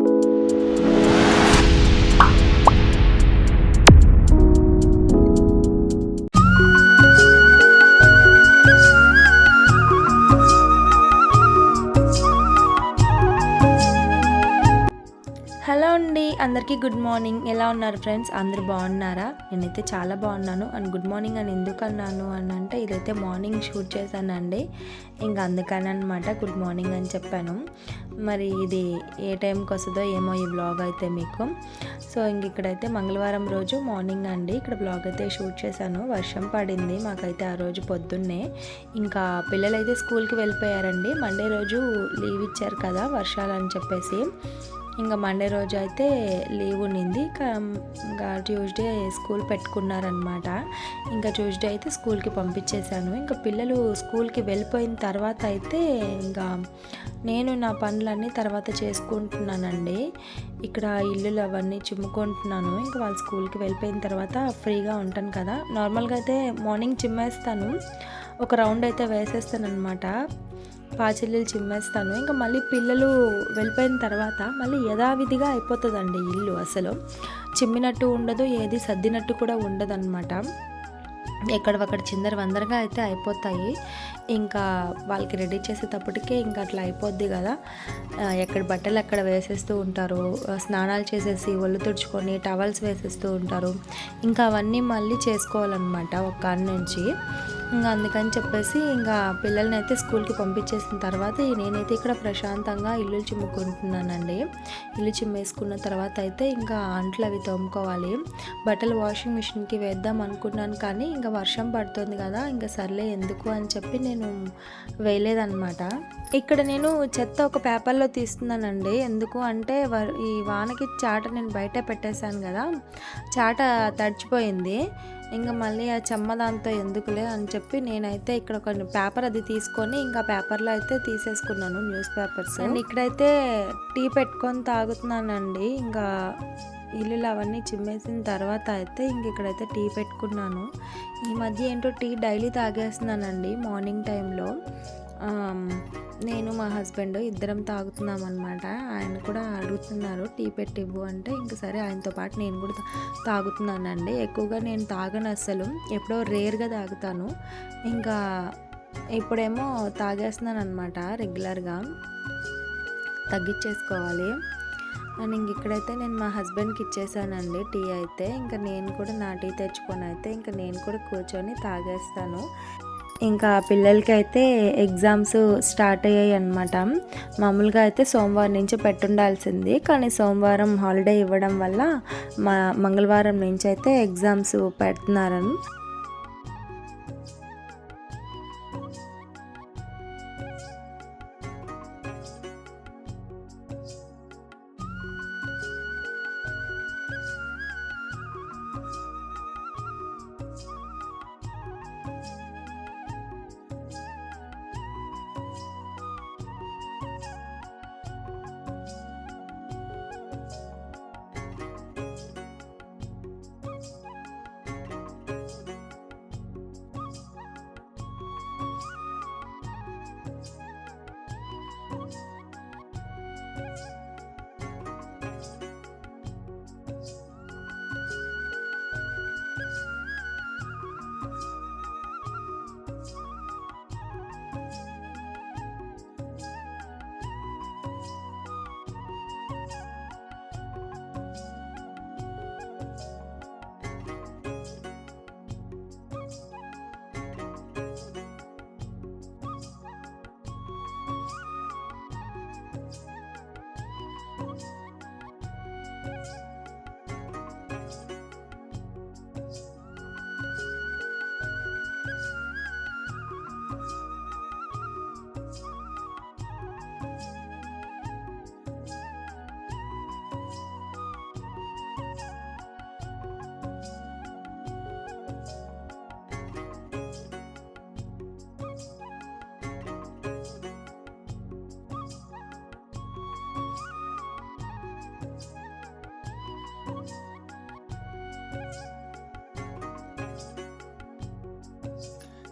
Hello అండి, అందరికీ good morning. ఎలా ఉన్నారు ఫ్రెండ్స్? అందరూ బాగున్నారా? నేనైతే చాలా బాగున్నాను. అండ్ గుడ్ మార్నింగ్ అని ఎందుకు అన్నాను అని అంటే, ఇదైతే మార్నింగ్ షూట్ చేశానండి. ఇంకా అందుకని అనమాట గుడ్ మార్నింగ్ అని చెప్పాను. మరి ఇది ఏ టైంకి వస్తుందో ఏమో ఈ బ్లాగ్ అయితే మీకు. సో ఇంక ఇక్కడైతే మంగళవారం రోజు మార్నింగ్ అండి ఇక్కడ బ్లాగ్ అయితే షూట్ చేశాను. వర్షం పడింది మాకైతే ఆ రోజు పొద్దున్నే. ఇంకా పిల్లలైతే స్కూల్కి వెళ్ళిపోయారండి. మండే రోజు లీవ్ ఇచ్చారు కదా వర్షాలు అని చెప్పేసి. ఇంకా మండే రోజు అయితే లీవ్ ఉన్నింది. ఇంకా ట్యూస్డే స్కూల్ పెట్టుకున్నారనమాట. ఇంకా ట్యూస్డే అయితే స్కూల్కి పంపించేశాను. ఇంకా పిల్లలు స్కూల్కి వెళ్ళిపోయిన తర్వాత అయితే ఇంకా నేను నా పనులన్నీ తర్వాత చేసుకుంటున్నానండి. ఇక్కడ ఇల్లులు అవన్నీ చిమ్ముకుంటున్నాను. ఇంకా వాళ్ళు స్కూల్కి వెళ్ళిపోయిన తర్వాత ఫ్రీగా ఉంటాను కదా. నార్మల్గా అయితే మార్నింగ్ చిమ్మేస్తాను, ఒక రౌండ్ అయితే వేసేస్తాను అనమాట, పాచిల్లు చిమ్మేస్తాను. ఇంకా మళ్ళీ పిల్లలు వెళ్ళిపోయిన తర్వాత మళ్ళీ యథావిధిగా అయిపోతుందండి ఇల్లు. అసలు చిమ్మినట్టు ఉండదు, ఏది సర్దినట్టు కూడా ఉండదు అనమాట. ఎక్కడొక్కడ చిందర వందరగా అయితే అయిపోతాయి. ఇంకా వాళ్ళకి రెడీ చేసేటప్పటికే ఇంకా అట్లా అయిపోద్ది కదా. ఎక్కడ బట్టలు అక్కడ వేసేస్తూ ఉంటారు, స్నానాలు చేసేసి ఒళ్ళు తుడుచుకొని టవల్స్ వేసేస్తూ ఉంటారు. ఇంకా అవన్నీ మళ్ళీ చేసుకోవాలన్నమాట ఒక కాడి నుంచి. ఇంకా అందుకని చెప్పేసి ఇంకా పిల్లల్ని అయితే స్కూల్కి పంపించేసిన తర్వాత నేనైతే ఇక్కడ ప్రశాంతంగా ఇల్లు చిమ్ముకుంటున్నానండి. ఇల్లు చిమ్మేసుకున్న తర్వాత అయితే ఇంకా అంట్లు అవి తోముకోవాలి. బట్టలు వాషింగ్ మిషన్కి వేద్దాం అనుకున్నాను, కానీ ఇంకా వర్షం పడుతుంది కదా, ఇంకా సర్లే ఎందుకు అని చెప్పి నేను వేయలేదన్నమాట. ఇక్కడ నేను చెత్త ఒక పేపర్లో తీస్తున్నానండి. ఎందుకు అంటే ఈ వానకి చాట నేను బయట పెట్టేశాను కదా, చాట తడిచిపోయింది. ఇంకా మళ్ళీ ఆ చెమ్మ దాంతో ఎందుకులే అని చెప్పి నేనైతే ఇక్కడ కొన్ని పేపర్ అది తీసుకొని ఇంకా పేపర్లో అయితే తీసేసుకున్నాను, న్యూస్ పేపర్స్. అండ్ ఇక్కడైతే టీ పెట్టుకొని తాగుతున్నానండి. ఇంకా ఇల్లులు అవన్నీ చిమ్మేసిన తర్వాత అయితే ఇంక ఇక్కడైతే టీ పెట్టుకున్నాను. ఈ మధ్య ఏంటో టీ డైలీ తాగేస్తున్నానండి మార్నింగ్ టైంలో. నేను మా హస్బెండ్ ఇద్దరం తాగుతున్నాం అనమాట. ఆయన కూడా అడుగుతున్నారు టీ పెట్టివ్వు అంటే, ఇంక సరే ఆయనతో పాటు నేను కూడా తాగుతున్నానండి. ఎక్కువగా నేను తాగను అసలు, ఎప్పుడో రేర్గా తాగుతాను. ఇంకా ఇప్పుడేమో తాగేస్తున్నాను అనమాట రెగ్యులర్గా, తగ్గించేసుకోవాలి. అండ్ ఇంక ఇక్కడైతే నేను మా హస్బెండ్కి ఇచ్చేసానండి టీ అయితే. ఇంకా నేను కూడా నా టీ తెచ్చుకొని అయితే ఇంకా నేను కూడా కూర్చొని తాగేస్తాను. ఇంకా పిల్లలకి అయితే ఎగ్జామ్స్ స్టార్ట్ అయ్యాయి అన్నమాట. మామూలుగా అయితే సోమవారం నుంచి పెట్టుండాల్సింది, కానీ సోమవారం హాలిడే ఇవ్వడం వల్ల మంగళవారం నుంచి అయితే ఎగ్జామ్స్ పెడుతున్నారు.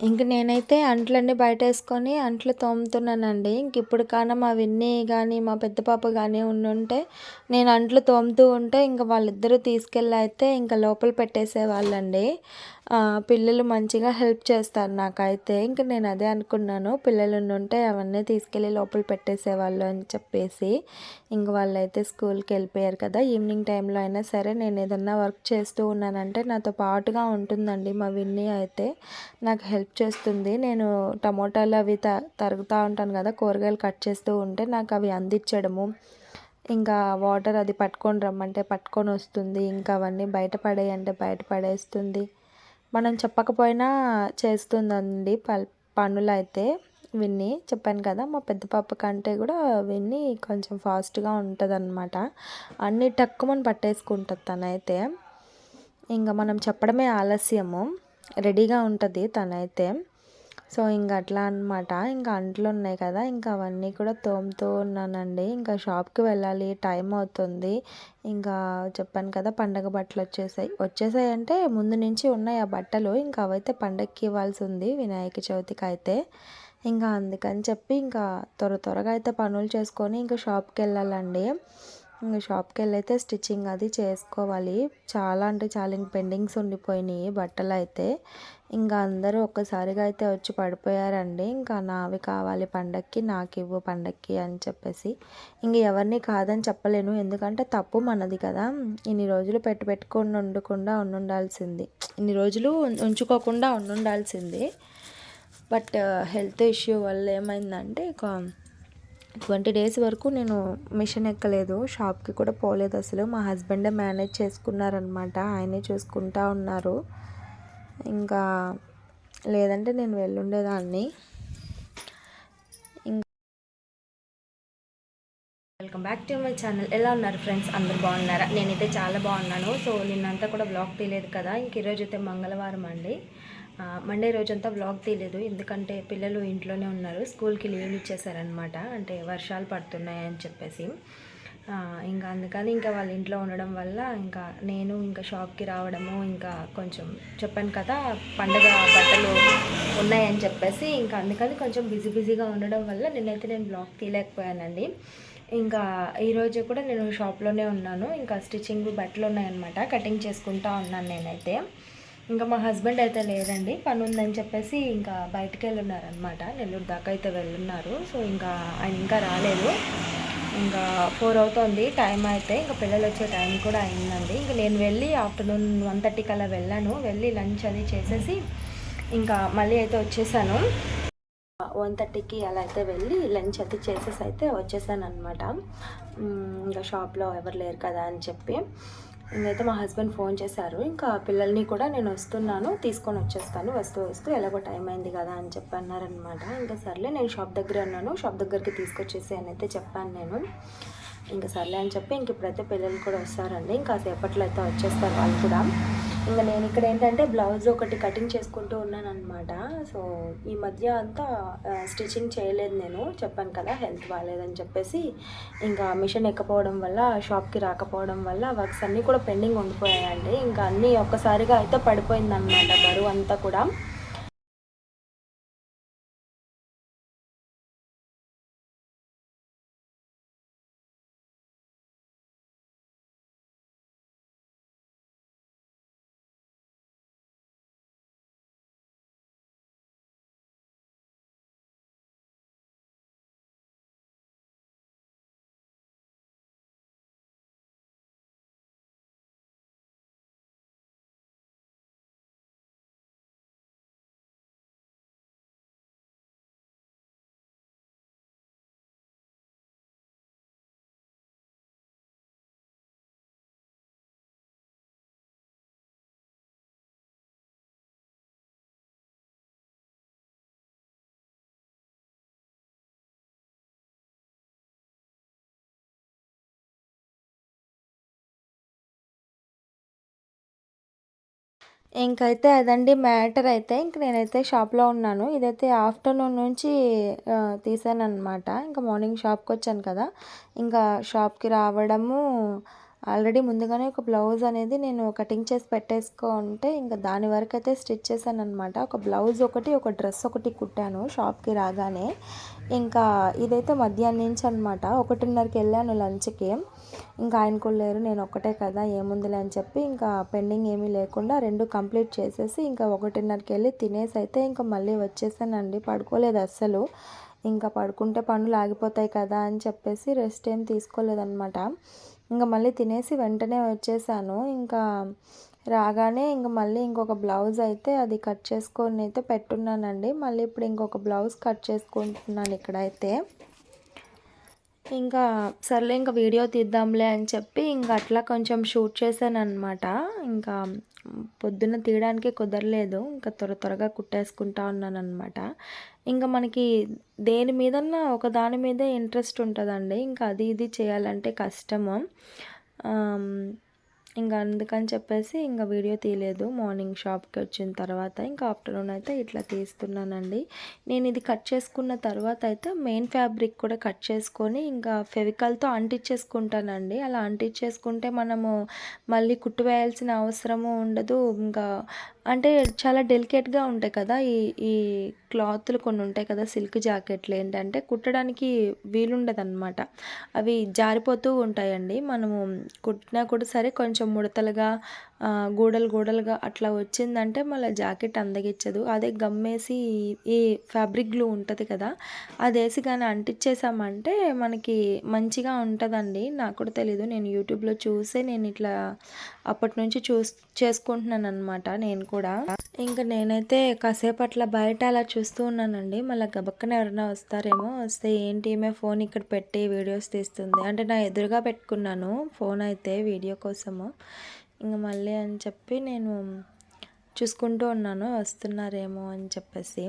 ఇంక నేనైతే అంట్లన్నీ బయటేసుకొని అంట్లు తోముతున్నానండి. ఇప్పుడు కాన మా విన్నీ గానీ, మా పెద్ద పాప గానీ ఉండుంటే, నేను అంట్లు తోముతూ ఉంటే ఇంక వాళ్ళిద్దరూ తీసుకెళ్ళైతే ఇంక లోపల పెట్టేసేవాళ్ళండి. పిల్లలు మంచిగా హెల్ప్ చేస్తారు నాకైతే. ఇంక నేను అదే అనుకున్నాను. పిల్లలుండుంటే అవన్నీ తీసుకెళ్ళి లోపల పెట్టేసేవాళ్ళు అని చెప్పేసి. ఇంక వాళ్ళైతే స్కూల్‌కెళ్ళిపోయారు కదా! ఈవినింగ్ టైంలో అయినా సరే నేనేదన్నా వర్క్ చేస్తూ ఉన్నానంటే నాతో పాటుగా ఉంటుందండి మా విన్నీ అయితే. నాకు హెల్ప్ చేస్తుంది. నేను టమోటాలు అవి తరుగుతూ ఉంటాను కదా! కూరగాయలు కట్ చేస్తూ ఉంటే నాకు అవి అందించడము. ఇంకా వాటర్ అది పట్టుకొని రమ్మంటే పట్టుకొనొస్తుంది. ఇంకా అవన్నీ బయట పడేయంటే బయట పడేస్తుంది. మనం చెప్పకపోయినా చేస్తుందండి పనులైతే విన్నీ. చెప్పాను కదా! మా పెద్ద పాప కంటే కూడా విన్నీ కొంచెం ఫాస్ట్‌గా ఉంటదనమాట. అన్నీ టక్కుమని పట్టేసుకుంటది తనైతే. ఇంక మనం చెప్పడమే ఆలస్యము. రెడీగా ఉంటది తనైతే. సో, ఇంక అట్లా అనమాట. ఇంకా అంట్లున్నాయి కదా! ఇంకా అవన్నీ కూడా తోముతూ ఉన్నానండి. ఇంకా షాప్‌కి వెళ్ళాలి. టైం అవుతుంది. ఇంకా చెప్పాను కదా! పండగ బట్టలొచ్చేసాయి. వచ్చేసాయంటే ముందు నుంచి ఉన్నాయి ఆ బట్టలు. ఇంకా అవైతే పండగకి ఇవ్వాల్సి ఉంది వినాయక చవితికైతే. ఇంకా అందుకని చెప్పి ఇంకా త్వరగా అయితే పనులు చేసుకొని ఇంకా షాప్‌కెళ్ళాలండి. ఇంక షాప్‌కెళ్ళైతే స్టిచ్చింగ్ అది చేసుకోవాలి. చాలా అంటే చాలా ఇంక పెండింగ్స్ ఉండిపోయినాయి బట్టలైతే. ఇంకా అందరూ ఒక్కసారిగా అయితే వచ్చి పడిపోయారండి. ఇంకా నావి కావాలి పండక్కి, నాకివ్వు పండక్కి అని చెప్పేసి. ఇంక ఎవరిని కాదని చెప్పలేను. ఎందుకంటే తప్పు మనది కదా! ఇన్ని రోజులు పెట్టుకొని ఉండకుండా ఉండాల్సింది. ఇన్ని రోజులు ఉంచుకోకుండా ఉండాల్సింది. బట్ హెల్త్ ఇష్యూ వల్ల ఏమైందంటే 20 డేస్ వరకు నేను మిషన్ ఎక్కలేదు. షాప్‌కి కూడా పోలేదు అసలు. మా హస్బెండే మేనేజ్ చేసుకున్నారనమాట. ఆయనే చూసుకుంటా ఉన్నారు. ఇంకా లేదంటే నేను వెళ్ళుండేదాన్ని. Welcome back to my channel. ఎలా ఉన్నారు ఫ్రెండ్స్? అందరూ బాగున్నారా? నేనైతే చాలా బాగున్నాను. సో నిన్నంతా కూడా బ్లాగ్ తీయలేదు కదా! ఇంక ఈరోజు అయితే మంగళవారం అండి. మండే రోజంతా వ్లాగ్ తీయలేదు. ఎందుకంటే పిల్లలు ఇంట్లోనే ఉన్నారు. స్కూల్కి లీవ్లు ఇచ్చేసారనమాట. అంటే వర్షాలు పడుతున్నాయని చెప్పేసి. ఇంకా అందుకని ఇంకా వాళ్ళ ఇంట్లో ఉండడం వల్ల ఇంకా నేను ఇంకా షాప్కి రావడము, ఇంకా కొంచెం చెప్పాను కదా పండగ బట్టలు ఉన్నాయని చెప్పేసి, ఇంకా అందుకని కొంచెం బిజీగా ఉండడం వల్ల నేనైతే బ్లాగ్ తీయలేకపోయానండి. ఇంకా ఈరోజు కూడా నేను షాప్లోనే ఉన్నాను. ఇంకా స్టిచ్చింగ్ బట్టలు ఉన్నాయన్నమాట. కటింగ్ చేసుకుంటా ఉన్నాను నేనైతే. ఇంకా మా హస్బెండ్ అయితే లేదండి, పని ఉందని చెప్పేసి ఇంకా బయటికి వెళ్ళున్నారనమాట. నెల్లూరు దాకా అయితే వెళ్ళున్నారు. సో ఇంకా ఆయన ఇంకా రాలేదు. ఇంకా 4 అవుతుంది టైం అయితే. ఇంకా పిల్లలు వచ్చే టైం కూడా అయిందండి. ఇంకా నేను వెళ్ళి ఆఫ్టర్నూన్ 1:30 అలా వెళ్ళాను. వెళ్ళి లంచ్ అది చేసేసి ఇంకా మళ్ళీ అయితే వచ్చేసాను. 1:30కి అలా అయితే వెళ్ళి లంచ్ అది చేసేసి అయితే వచ్చేసాను అనమాట. ఇంకా షాప్లో ఎవరు లేరు కదా అని చెప్పి. ఇంకైతే మా హస్బెండ్ ఫోన్ చేశారు. ఇంకా పిల్లల్ని కూడా నేను వస్తున్నాను, తీసుకొని వచ్చేస్తాను, వస్తూ ఎలాగో టైం అయింది కదా అని చెప్పి అన్నారనమాట. ఇంకా సర్లే నేను షాప్ దగ్గరే ఉన్నాను, షాప్ దగ్గరికి తీసుకొచ్చేసి అని అయితే చెప్పాను నేను. ఇంకా సర్లే అని చెప్పి ఇంక ఇప్పుడైతే పిల్లలు కూడా వస్తారండి. ఇంకా సేపట్లో అయితే వచ్చేస్తారు వాళ్ళు కూడా. ఇంకా నేను ఇక్కడ ఏంటంటే బ్లౌజ్ ఒకటి కటింగ్ చేసుకుంటూ ఉన్నాను అనమాట. సో ఈ మధ్య అంతా స్టిచ్చింగ్ చేయలేదు నేను, చెప్పాను కదా హెల్త్ బాగాలేదని చెప్పేసి. ఇంకా మిషన్ ఎక్కపోవడం వల్ల, షాప్కి రాకపోవడం వల్ల వర్క్స్ అన్నీ కూడా పెండింగ్ ఉండిపోయాయండి. ఇంకా అన్నీ ఒక్కసారిగా అయితే పడిపోయిందనమాట బరువు అంతా కూడా. ఇంకైతే అదండి మ్యాటర్ అయితే. ఇంక నేనైతే షాప్లో ఉన్నాను. ఇదైతే ఆఫ్టర్నూన్ నుంచి తీసానమాట. ఇంకా మార్నింగ్ షాప్కి వచ్చాను కదా, ఇంకా షాప్కి రావడము, ఆల్రెడీ ముందుగానే ఒక బ్లౌజ్ అనేది నేను కటింగ్ చేసి పెట్టేసుకుంటే ఇంకా దాని వరకు అయితే స్టిచ్ చేశాను అనమాట. ఒక బ్లౌజ్ ఒకటి, ఒక డ్రెస్ ఒకటి కుట్టాను షాప్కి రాగానే. ఇంకా ఇదైతే మధ్యాహ్నం నుంచి అనమాట. 1:30కి వెళ్ళాను లంచ్కి. ఇంకా ఆయన కూడా లేరు, నేను ఒక్కటే కదా ఏముందిలే అని చెప్పి ఇంకా పెండింగ్ ఏమీ లేకుండా 2 కంప్లీట్ చేసేసి ఇంకా 1:30కి వెళ్ళి తినేసి అయితే ఇంకా మళ్ళీ వచ్చేసానండి. పడుకోలేదు అస్సలు. ఇంకా పడుకుంటే పనులు ఆగిపోతాయి కదా అని చెప్పేసి రెస్ట్ ఏం తీసుకోలేదన్నమాట. ఇంకా మళ్ళీ తినేసి వెంటనే వచ్చేసాను. ఇంకా రాగానే ఇంక మళ్ళీ ఇంకొక బ్లౌజ్ అయితే అది కట్ చేసుకొని అయితే పెట్టున్నానండి. మళ్ళీ ఇప్పుడు ఇంకొక బ్లౌజ్ కట్ చేసుకుంటున్నాను ఇక్కడైతే. ఇంకా సర్లే ఇంకా వీడియో తీద్దాంలే అని చెప్పి ఇంకా అట్లా కొంచెం షూట్ చేశానన్నమాట. ఇంకా పొద్దున్న తీయడానికి కుదరలేదు. ఇంకా త్వరగా కుట్టేసుకుంటా ఉన్నానన్నమాట. ఇంకా మనకి దేని మీదన్నా ఒక దాని మీదే ఇంట్రెస్ట్ ఉంటుందండి. ఇంకా అది ఇది చేయాలంటే కష్టము. ఇంకా అందుకని చెప్పేసి ఇంకా వీడియో తీయలేదు. మార్నింగ్ షాప్కి వచ్చిన తర్వాత ఇంకా ఆఫ్టర్నూన్ అయితే ఇట్లా తీస్తున్నానండి. నేను ఇది కట్ చేసుకున్న తర్వాత అయితే మెయిన్ ఫ్యాబ్రిక్ కూడా కట్ చేసుకొని ఇంకా ఫెవికాల్తో అంటించేసుకుంటానండి. అలా అంటించేసుకుంటే మనము మళ్ళీ కుట్టు వేయాల్సిన అవసరము ఉండదు. ఇంకా అంటే చాలా డెలికేట్గా ఉంటాయి కదా ఈ ఈ క్లాత్లు కొన్ని ఉంటాయి కదా, సిల్క్ జాకెట్లు ఏంటంటే కుట్టడానికి వీలుండదన్నమాట. అవి జారిపోతూ ఉంటాయండి. మనము కుట్టినా కూడా సరే కొంచెం ముడతలుగా గూడలుగా అట్లా వచ్చిందంటే మళ్ళీ జాకెట్ అందగిచ్చదు. అదే గమ్మేసి ఈ ఫ్యాబ్రిక్ గ్లూ ఉంటుంది కదా, అది వేసి కానీ అంటించేసామంటే మనకి మంచిగా ఉంటుందండి. నాకు కూడా తెలీదు, నేను యూట్యూబ్లో చూసే నేను ఇట్లా అప్పటి నుంచి చేసుకుంటున్నాను అనమాట నేను కూడా. ఇంకా నేనైతే కాసేపు అట్లా బయట అలా చూస్తూ ఉన్నానండి. మళ్ళీ గబక్కన ఎవరైనా వస్తారేమో, వస్తే ఏంటి ఈమె ఫోన్ ఇక్కడ పెట్టి వీడియోస్ తీస్తుంది అంటే నా ఎదురుగా పెట్టుకున్నాను ఫోన్ అయితే వీడియో కోసము. ఇంక మళ్ళీ అని చెప్పి నేను చూసుకుంటూ ఉన్నాను వస్తున్నారేమో అని చెప్పేసి.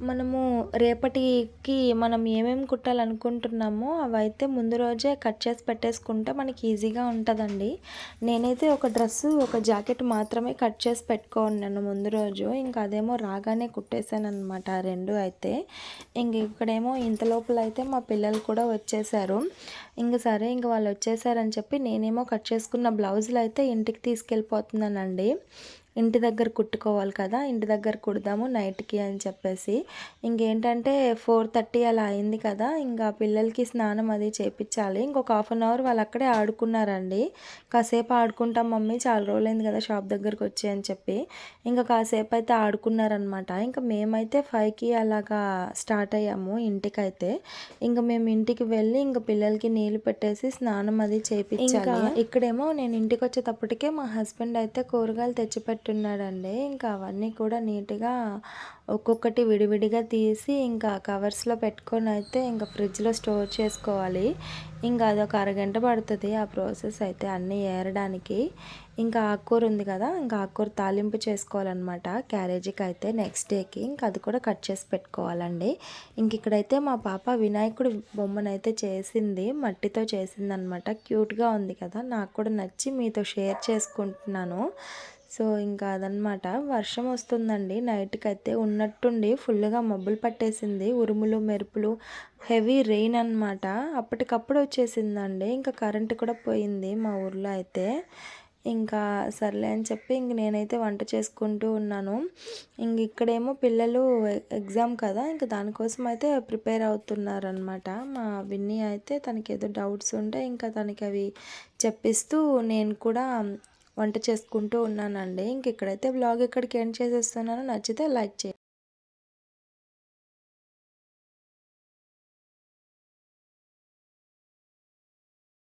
మనము రేపటికి మనం ఏమేమి కుట్టాలనుకుంటున్నామో అవైతే ముందు రోజే కట్ చేసి పెట్టేసుకుంటే మనకి ఈజీగా ఉంటుందండి. నేనైతే ఒక డ్రెస్సు, ఒక జాకెట్ మాత్రమే కట్ చేసి పెట్టుకున్నాను ముందు రోజు. ఇంకా అదేమో రాగానే కుట్టేశాను అనమాట 2 అయితే. ఇంక ఇక్కడేమో ఇంత లోపల అయితే మా పిల్లలు కూడా వచ్చేసారు. ఇంక సరే ఇంక వాళ్ళు వచ్చేసారని చెప్పి నేనేమో కట్ చేసుకున్న బ్లౌజులు అయితే ఇంటికి తీసుకెళ్ళిపోతున్నానండి. ఇంటి దగ్గర కుట్టుకోవాలి కదా, ఇంటి దగ్గర కుడదాము నైట్కి అని చెప్పేసి. ఇంకేంటంటే 4:30 అలా అయింది కదా, ఇంకా పిల్లలకి స్నానం అది చేయించాలి. ఇంకొక 1/2 అవర్ వాళ్ళు అక్కడే ఆడుకున్నారండి. కాసేపు ఆడుకుంటాం మమ్మీ, చాలా రోజులైంది కదా షాప్ దగ్గరకు వచ్చి అని చెప్పి ఇంకా కాసేపు అయితే ఆడుకున్నారనమాట. ఇంకా మేమైతే 5కి అలాగా స్టార్ట్ అయ్యాము ఇంటికైతే. ఇంకా మేము ఇంటికి వెళ్ళి ఇంకా పిల్లలకి నీళ్ళు పెట్టేసి స్నానం అది చేయించాలి. ఇక్కడేమో నేను ఇంటికి వచ్చేటప్పటికే మా హస్బెండ్ అయితే కూరగాయలు తెచ్చిపెట్టున్నాడండి. ఇంకా అవన్నీ కూడా నీట్గా ఒక్కొక్కటి విడివిడిగా తీసి ఇంకా కవర్స్లో పెట్టుకొని అయితే ఇంకా ఫ్రిడ్జ్లో స్టోర్ చేసుకోవాలి. ఇంకా అదొక అరగంట పడుతుంది ఆ ప్రాసెస్ అయితే అన్నీ ఏరడానికి. ఇంకా ఆకుకూర ఉంది కదా, ఇంకా ఆకుకూర తాలింపు చేసుకోవాలన్నమాట క్యారేజీకి అయితే నెక్స్ట్ డేకి. ఇంకా అది కూడా కట్ చేసి పెట్టుకోవాలండి. ఇంక ఇక్కడైతే మా పాప వినాయకుడి బొమ్మనైతే చేసింది, మట్టితో చేసిందనమాట. క్యూట్గా ఉంది కదా, నాకు కూడా నచ్చి మీతో షేర్ చేసుకుంటున్నాను. సో ఇంకా అదనమాట. వర్షం వస్తుందండి నైట్కి అయితే, ఉన్నట్టుండి ఫుల్గా మబ్బులు పట్టేసింది, ఉరుములు మెరుపులు, హెవీ రెయిన్ అనమాట. అప్పటికప్పుడు వచ్చేసిందండి. ఇంకా కరెంటు కూడా పోయింది మా ఊర్లో అయితే. ఇంకా సర్లే అని చెప్పి ఇంక నేనైతే వంట చేసుకుంటూ ఉన్నాను. ఇంక ఇక్కడేమో పిల్లలు ఎగ్జామ్ కదా, ఇంకా దానికోసం అయితే ప్రిపేర్ అవుతున్నారనమాట. మా విన్నీ అయితే తనకి ఏదో డౌట్స్ ఉంటే ఇంకా తనకి అవి చెప్పిస్తూ నేను కూడా వంట చేసుకుంటూ ఉన్నానండి. ఇంక ఇక్కడైతే వ్లాగ్ ఇక్కడికి ఎండ్ చేసేస్తున్నాను. నచ్చితే లైక్ చేయండి.